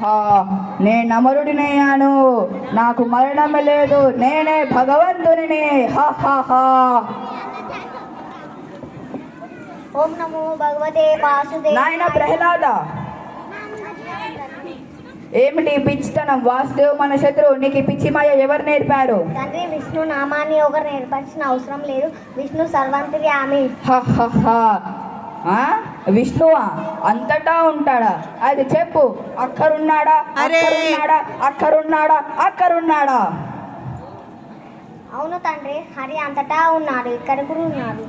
హా, నేను అమరుడినయ్యాను, నాకు మరణమే లేదు, నేనే భగవంతుని. హా హా హా. ఓం నమో భగవతే వాసుదేవ. నాయన ప్రహ్లాద, ఏమిటి పిచ్చితనం? వాసుదేవ్ మన శత్రువు, నీకు ఈ పిచ్చి మాయ ఎవరు నేర్పారు? తండ్రి, విష్ణు నామాన్ని ఒకరు నేర్పాల్సిన అవసరం లేదు. విష్ణు సర్వంతర్యామి. విష్ణువా? అంతటా ఉంటాడా? అది చెప్పు. అక్కరున్నాడా? అక్కరున్నాడా? అక్కరున్నాడా? అక్కరున్నాడా? అవును తండ్రి, హరి అంతటా ఉన్నాడు, ఇక్కడ కూడా ఉన్నాడు.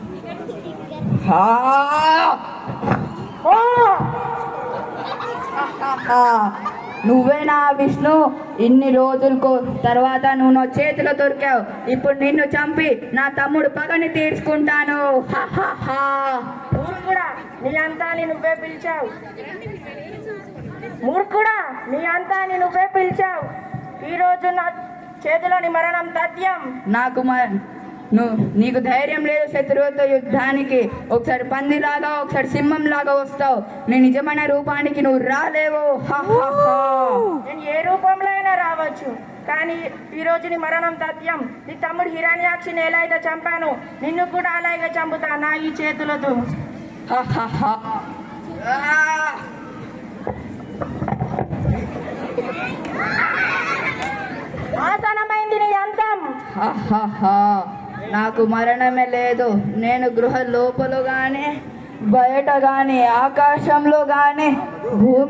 నువ్వేనా విష్ణు? ఇన్ని రోజులకు తర్వాత నువ్వు నా చేతిలో దొరికావు. ఇప్పుడు నిన్ను చంపి నా తమ్ముడు పగని తీర్చుకుంటాను. మూర్ఖుడా, నీ అంతాన్ని నువ్వే పిలిచావు. మూర్ఖుడా, నీ అంతాన్ని నువ్వే పిలిచావు. ఈరోజు నా చేతిలోని మరణం తథ్యం. నీకు ధైర్యం లేదు శత్రువుతో యుద్ధానికి. ఒకసారి పందిలాగా, ఒకసారి సింహం లాగా వస్తావు. నీ నిజమైన రూపానికి నువ్వు రాలేవు. నేను ఏ రూపంలో అయినా రావచ్చు, కానీ ఈరోజు నీ మరణం తథ్యం. నీ తమ్ముడు హిరణ్యాక్షిని ఎలా అయితే చంపాను, నిన్ను కూడా అలాగే చంపుతా నా ఈ చేతులతో. ఆసనమైంది నీ అంతం. నాకు మరణమే లేదు. నేను గృహ లోపల గాని, బయట గాని, ఆకాశంలో గాని, భూమి